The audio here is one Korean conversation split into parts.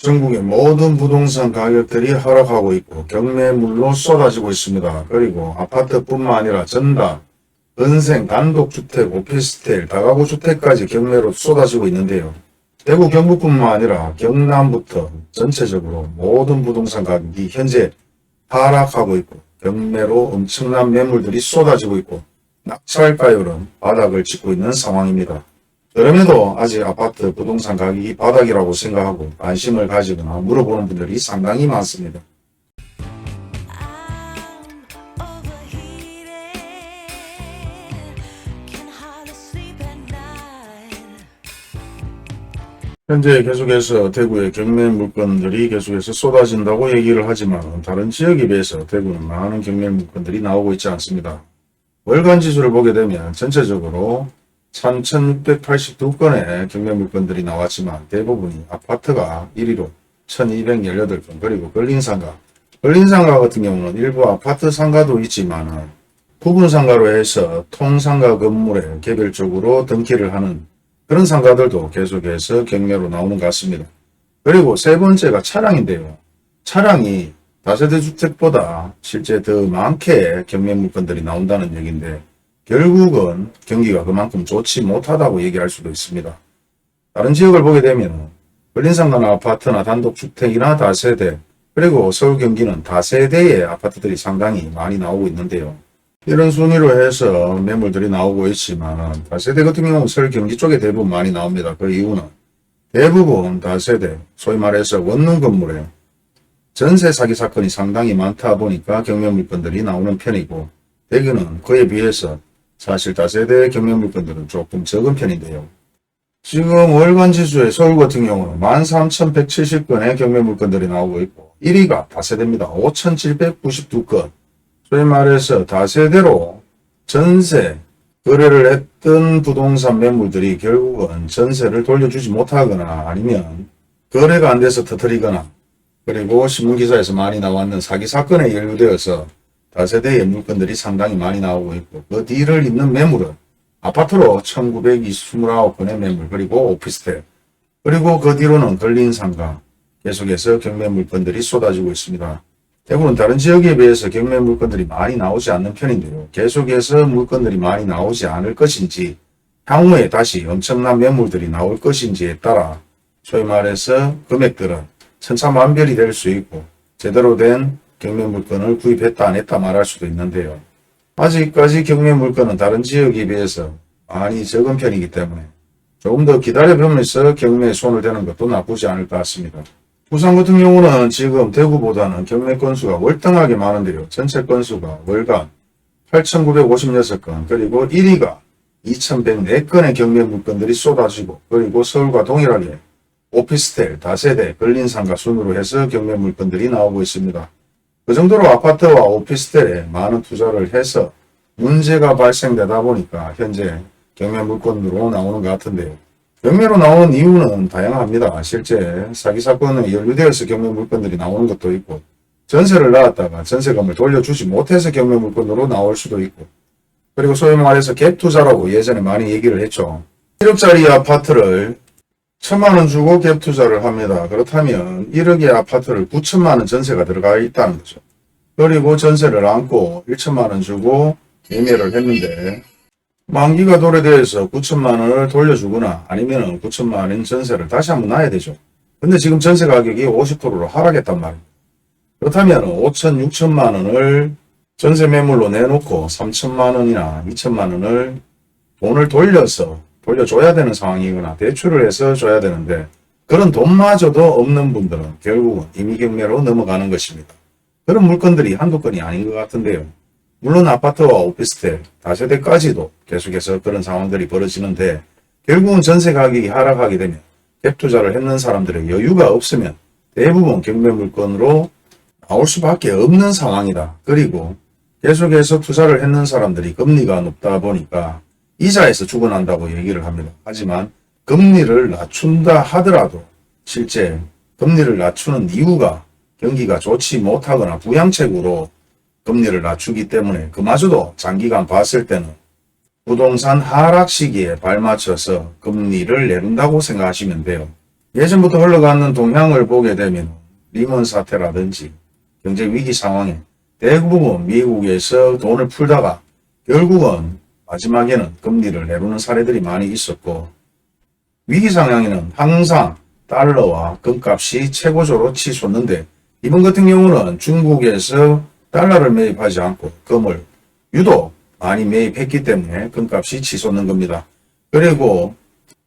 전국의 모든 부동산 가격들이 하락하고 있고 경매물로 쏟아지고 있습니다. 그리고 아파트뿐만 아니라 전담, 은생, 단독주택, 오피스텔, 다가구 주택까지 경매로 쏟아지고 있는데요. 대구 경북뿐만 아니라 경남부터 전체적으로 모든 부동산 가격이 현재 하락하고 있고 경매로 엄청난 매물들이 쏟아지고 있고 낙찰가율은 바닥을 찍고 있는 상황입니다. 그럼에도 아직 아파트 부동산 가격이 바닥이라고 생각하고 관심을 가지거나 물어보는 분들이 상당히 많습니다. 현재 계속해서 대구의 경매 물건들이 계속해서 쏟아진다고 얘기를 하지만 다른 지역에 비해서 대구는 많은 경매 물건들이 나오고 있지 않습니다. 월간 지수를 보게 되면 전체적으로 3,682건의 경매 물건들이 나왔지만 대부분이 아파트가 1위로 1,218건, 그리고 근린상가 같은 경우는 일부 아파트 상가도 있지만 부분 상가로 해서 통상가 건물에 개별적으로 등기를 하는 그런 상가들도 계속해서 경매로 나오는 것 같습니다. 그리고 세 번째가 차량인데요. 차량이 다세대 주택보다 실제 더 많게 경매 물건들이 나온다는 얘기인데 결국은 경기가 그만큼 좋지 못하다고 얘기할 수도 있습니다. 다른 지역을 보게 되면 근린상가나 아파트나 단독주택이나 다세대, 그리고 서울 경기는 다세대의 아파트들이 상당히 많이 나오고 있는데요. 이런 순위로 해서 매물들이 나오고 있지만 다세대 같은 경우는 서울 경기 쪽에 대부분 많이 나옵니다. 그 이유는 대부분 다세대, 소위 말해서 원룸 건물에 전세 사기 사건이 상당히 많다 보니까 경매 물건들이 나오는 편이고 대구는 그에 비해서 사실 다세대 경매 물건들은 조금 적은 편인데요. 지금 월간 지수의 서울 같은 경우는 13,170건의 경매 물건들이 나오고 있고 1위가 다세대입니다. 5,792건. 소위 말해서 다세대로 전세 거래를 했던 부동산 매물들이 결국은 전세를 돌려주지 못하거나 아니면 거래가 안 돼서 터뜨리거나 그리고 신문기사에서 많이 나왔는 사기 사건에 연루되어서 다세대의 물건들이 상당히 많이 나오고 있고 그 뒤를 잇는 매물은 아파트로 1929건의 매물, 그리고 오피스텔, 그리고 그 뒤로는 근린상가 계속해서 경매 물건들이 쏟아지고 있습니다. 대구는 다른 지역에 비해서 경매 물건들이 많이 나오지 않는 편인데요. 계속해서 물건들이 많이 나오지 않을 것인지 향후에 다시 엄청난 매물들이 나올 것인지에 따라 소위 말해서 금액들은 천차만별이 될 수 있고 제대로 된 경매 물건을 구입했다 안 했다 말할 수도 있는데요. 아직까지 경매 물건은 다른 지역에 비해서 많이 적은 편이기 때문에 조금 더 기다려보면서 경매에 손을 대는 것도 나쁘지 않을 것 같습니다. 부산 같은 경우는 지금 대구보다는 경매 건수가 월등하게 많은데요. 전체 건수가 월간 8,956건, 그리고 1위가 2,104건의 경매 물건들이 쏟아지고, 그리고 서울과 동일하게 오피스텔, 다세대, 근린상가 순으로 해서 경매 물건들이 나오고 있습니다. 그 정도로 아파트와 오피스텔에 많은 투자를 해서 문제가 발생되다 보니까 현재 경매 물건으로 나오는 것 같은데요. 경매로 나오는 이유는 다양합니다. 실제 사기 사건에 연루되어서 경매 물건들이 나오는 것도 있고 전세를 나왔다가 전세금을 돌려주지 못해서 경매 물건으로 나올 수도 있고, 그리고 소위 말해서 갭 투자라고 예전에 많이 얘기를 했죠. 1억짜리 아파트를 1,000만원 주고 갭 투자를 합니다. 그렇다면 1억의 아파트를 9천만원 전세가 들어가 있다는 거죠. 그리고 전세를 안고 1천만원 주고 매매를 했는데 만기가 도래돼서 9천만원을 돌려주거나 아니면 9천만원 전세를 다시 한번 놔야 되죠. 근데 지금 전세 가격이 50%로 하락했단 말이에요. 그렇다면 5천, 6천만원을 전세 매물로 내놓고 3천만원이나 2천만원을 돈을 돌려줘야 되는 상황이거나 대출을 해서 줘야 되는데 그런 돈마저도 없는 분들은 결국은 임의경매로 넘어가는 것입니다. 그런 물건들이 한두 건이 아닌 것 같은데요. 물론 아파트와 오피스텔, 다세대까지도 계속해서 그런 상황들이 벌어지는데 결국은 전세 가격이 하락하게 되면 갭 투자를 했는 사람들의 여유가 없으면 대부분 경매 물건으로 나올 수밖에 없는 상황이다. 그리고 계속해서 투자를 했는 사람들이 금리가 높다 보니까 이자에서 죽어난다고 얘기를 합니다. 하지만 금리를 낮춘다 하더라도 실제 금리를 낮추는 이유가 경기가 좋지 못하거나 부양책으로 금리를 낮추기 때문에 그마저도 장기간 봤을 때는 부동산 하락 시기에 발맞춰서 금리를 내린다고 생각하시면 돼요. 예전부터 흘러가는 동향을 보게 되면 리먼 사태라든지 경제 위기 상황에 대부분 미국에서 돈을 풀다가 결국은 마지막에는 금리를 내리는 사례들이 많이 있었고, 위기 상황에는 항상 달러와 금값이 최고조로 치솟는데, 이번 같은 경우는 중국에서 달러를 매입하지 않고 금을 유독 많이 매입했기 때문에 금값이 치솟는 겁니다. 그리고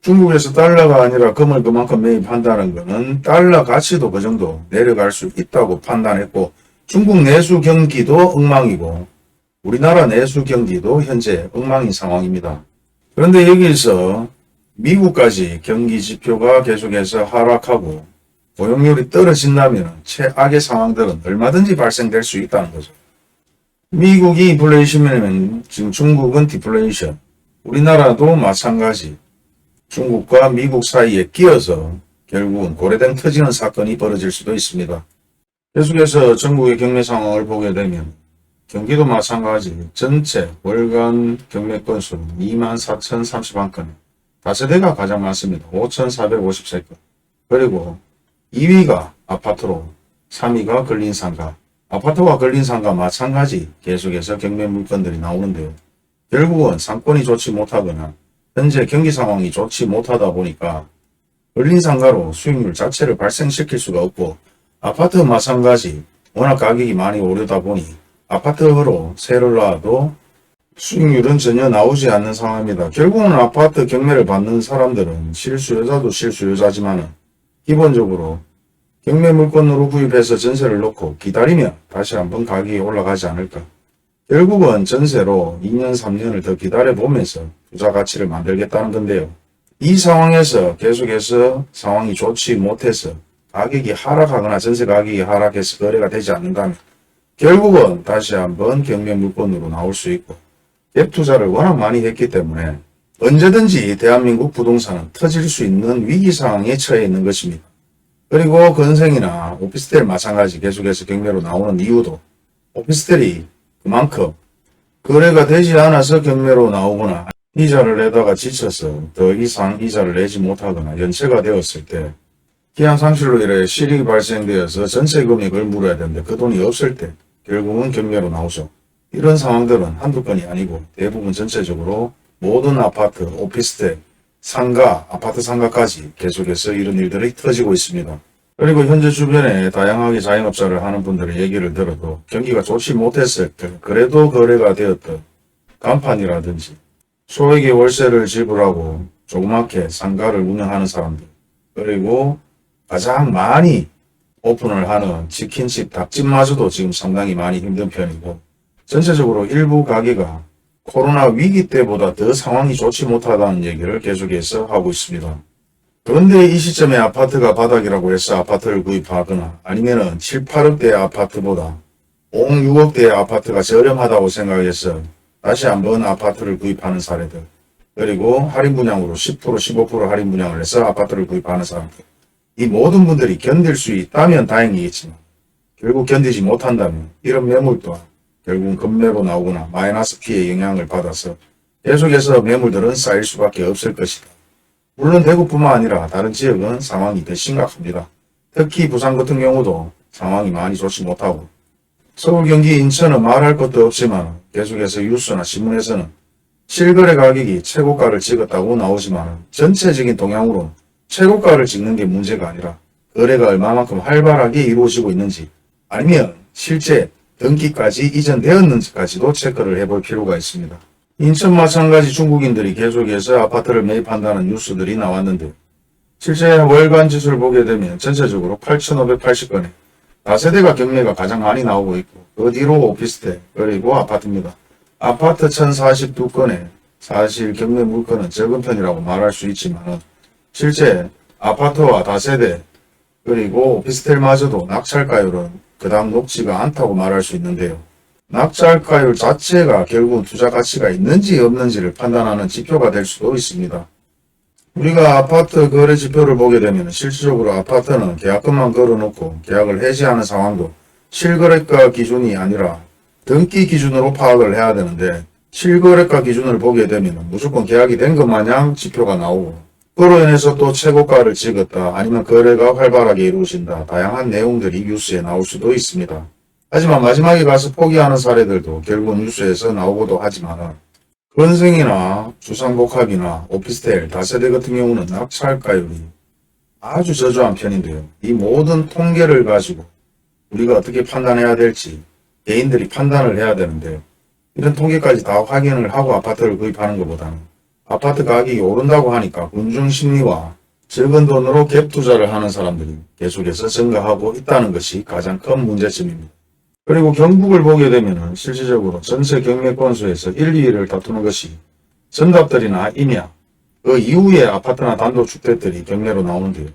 중국에서 달러가 아니라 금을 그만큼 매입한다는 것은 달러 가치도 그 정도 내려갈 수 있다고 판단했고, 중국 내수 경기도 엉망이고 우리나라 내수 경기도 현재 엉망인 상황입니다. 그런데 여기서 미국까지 경기 지표가 계속해서 하락하고 고용률이 떨어진다면 최악의 상황들은 얼마든지 발생될 수 있다는 거죠. 미국이 인플레이션이면 지금 중국은 디플레이션, 우리나라도 마찬가지 중국과 미국 사이에 끼어서 결국은 고래등 터지는 사건이 벌어질 수도 있습니다. 계속해서 전국의 경매 상황을 보게 되면 경기도 마찬가지 전체 월간 경매 건수는 24,031건에 다세대가 가장 많습니다. 5,453건. 그리고 2위가 아파트로 3위가 근린상가. 아파트와 근린상가 마찬가지 계속해서 경매 물건들이 나오는데요. 결국은 상권이 좋지 못하거나 현재 경기 상황이 좋지 못하다 보니까 근린상가로 수익률 자체를 발생시킬 수가 없고, 아파트 마찬가지 워낙 가격이 많이 오르다 보니 아파트로 세를 놔도 수익률은 전혀 나오지 않는 상황입니다. 결국은 아파트 경매를 받는 사람들은 실수요자도 실수요자지만 기본적으로 경매 물건으로 구입해서 전세를 놓고 기다리면 다시 한번 가격이 올라가지 않을까. 결국은 전세로 2년 3년을 더 기다려보면서 투자 가치를 만들겠다는 건데요. 이 상황에서 계속해서 상황이 좋지 못해서 가격이 하락하거나 전세 가격이 하락해서 거래가 되지 않는다면 결국은 다시 한번 경매 물건으로 나올 수 있고, 갭 투자를 워낙 많이 했기 때문에 언제든지 대한민국 부동산은 터질 수 있는 위기 상황에 처해 있는 것입니다. 그리고 건설이나 오피스텔 마찬가지 계속해서 경매로 나오는 이유도 오피스텔이 그만큼 거래가 되지 않아서 경매로 나오거나 이자를 내다가 지쳐서 더 이상 이자를 내지 못하거나 연체가 되었을 때 기한 상실로 인해 실익이 발생되어서 전세 금액을 물어야 되는데 그 돈이 없을 때 결국은 경매로 나오죠. 이런 상황들은 한두 건이 아니고 대부분 전체적으로 모든 아파트, 오피스텔, 상가, 아파트 상가까지 계속해서 이런 일들이 터지고 있습니다. 그리고 현재 주변에 다양하게 자영업자를 하는 분들의 얘기를 들어도 경기가 좋지 못했을 때 그래도 거래가 되었던 간판이라든지 소액의 월세를 지불하고 조그맣게 상가를 운영하는 사람들, 그리고 가장 많이 오픈을 하는 치킨집, 닭집마저도 지금 상당히 많이 힘든 편이고, 전체적으로 일부 가게가 코로나 위기 때보다 더 상황이 좋지 못하다는 얘기를 계속해서 하고 있습니다. 그런데 이 시점에 아파트가 바닥이라고 해서 아파트를 구입하거나 아니면은 7, 8억대 아파트보다 5, 6억대 아파트가 저렴하다고 생각해서 다시 한번 아파트를 구입하는 사례들, 그리고 할인 분양으로 10%, 15% 할인 분양을 해서 아파트를 구입하는 사람들, 이 모든 분들이 견딜 수 있다면 다행이겠지만 결국 견디지 못한다면 이런 매물 또한 결국은 급매로 나오거나 마이너스 피해 영향을 받아서 계속해서 매물들은 쌓일 수밖에 없을 것이다. 물론 대구뿐만 아니라 다른 지역은 상황이 더 심각합니다. 특히 부산 같은 경우도 상황이 많이 좋지 못하고, 서울, 경기, 인천은 말할 것도 없지만 계속해서 뉴스나 신문에서는 실거래 가격이 최고가를 찍었다고 나오지만 전체적인 동향으로 최고가를 찍는 게 문제가 아니라 거래가 얼마만큼 활발하게 이루어지고 있는지, 아니면 실제 등기까지 이전되었는지까지도 체크를 해볼 필요가 있습니다. 인천 마찬가지 중국인들이 계속해서 아파트를 매입한다는 뉴스들이 나왔는데, 실제 월간 지수를 보게 되면 전체적으로 8,580건에 다세대가 경매가 가장 많이 나오고 있고, 그 뒤로 오피스텔 그리고 아파트입니다. 아파트 1,042건에 사실 경매 물건은 적은 편이라고 말할 수 있지만 실제 아파트와 다세대 그리고 오피스텔마저도 낙찰가율은 그다음 높지가 않다고 말할 수 있는데요. 낙찰가율 자체가 결국 투자 가치가 있는지 없는지를 판단하는 지표가 될 수도 있습니다. 우리가 아파트 거래 지표를 보게 되면 실질적으로 아파트는 계약금만 걸어놓고 계약을 해지하는 상황도 실거래가 기준이 아니라 등기 기준으로 파악을 해야 되는데, 실거래가 기준을 보게 되면 무조건 계약이 된 것 마냥 지표가 나오고 그로 인해서 또 최고가를 찍었다, 아니면 거래가 활발하게 이루어진다, 다양한 내용들이 뉴스에 나올 수도 있습니다. 하지만 마지막에 가서 포기하는 사례들도 결국 뉴스에서 나오고도 하지만 건성이나 주상복합이나 오피스텔, 다세대 같은 경우는 낙찰가율이 아주 저조한 편인데요. 이 모든 통계를 가지고 우리가 어떻게 판단해야 될지 개인들이 판단을 해야 되는데, 이런 통계까지 다 확인을 하고 아파트를 구입하는 것보다는 아파트 가격이 오른다고 하니까 군중 심리와 적은 돈으로 갭 투자를 하는 사람들이 계속해서 증가하고 있다는 것이 가장 큰 문제점입니다. 그리고 경북을 보게 되면 실질적으로 전체 경매 건수에서 1, 2위를 다투는 것이 전답들이나 임야, 그 이후에 아파트나 단독주택들이 경매로 나오는데요.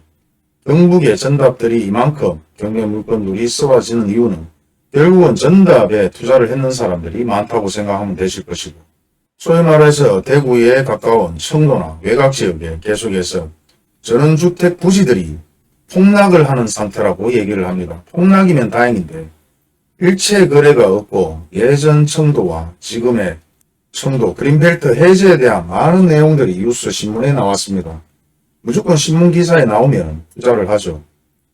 경북의 전답들이 이만큼 경매 물건들이 쏟아지는 이유는 결국은 전답에 투자를 했는 사람들이 많다고 생각하면 되실 것이고, 소위 말해서 대구에 가까운 청도나 외곽지역에 계속해서 전원주택 부지들이 폭락을 하는 상태라고 얘기를 합니다. 폭락이면 다행인데 일체 거래가 없고 예전 청도와 지금의 청도 그린벨트 해제에 대한 많은 내용들이 뉴스 신문에 나왔습니다. 무조건 신문 기사에 나오면 투자를 하죠.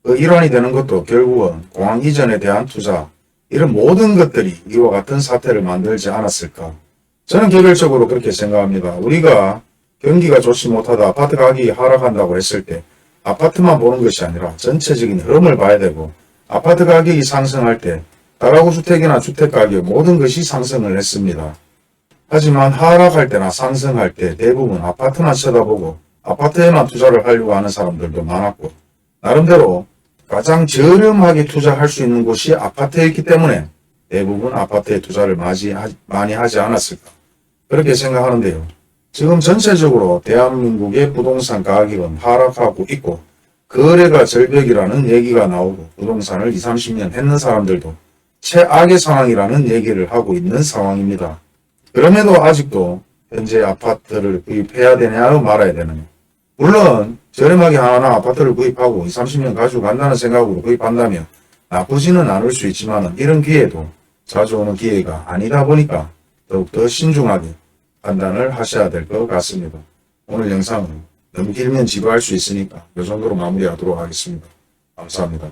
그 일환이 되는 것도 결국은 공항 이전에 대한 투자, 이런 모든 것들이 이와 같은 사태를 만들지 않았을까. 저는 개별적으로 그렇게 생각합니다. 우리가 경기가 좋지 못하다 아파트 가격이 하락한다고 했을 때 아파트만 보는 것이 아니라 전체적인 흐름을 봐야 되고, 아파트 가격이 상승할 때 다가구 주택이나 주택가격 모든 것이 상승을 했습니다. 하지만 하락할 때나 상승할 때 대부분 아파트만 쳐다보고 아파트에만 투자를 하려고 하는 사람들도 많았고, 나름대로 가장 저렴하게 투자할 수 있는 곳이 아파트였기 때문에 대부분 아파트에 투자를 많이 하지 않았을까, 그렇게 생각하는데요. 지금 전체적으로 대한민국의 부동산 가격은 하락하고 있고 거래가 절벽이라는 얘기가 나오고, 부동산을 20, 30년 했는 사람들도 최악의 상황이라는 얘기를 하고 있는 상황입니다. 그럼에도 아직도 현재 아파트를 구입해야 되냐 말아야 되느냐. 물론 저렴하게 하나 아파트를 구입하고 20, 30년 가지고 간다는 생각으로 구입한다면 나쁘지는 않을 수 있지만 이런 기회도 자주 오는 기회가 아니다 보니까 더욱더 신중하게 판단을 하셔야 될 것 같습니다. 오늘 영상은 너무 길면 지루할 수 있으니까 이 정도로 마무리하도록 하겠습니다. 감사합니다.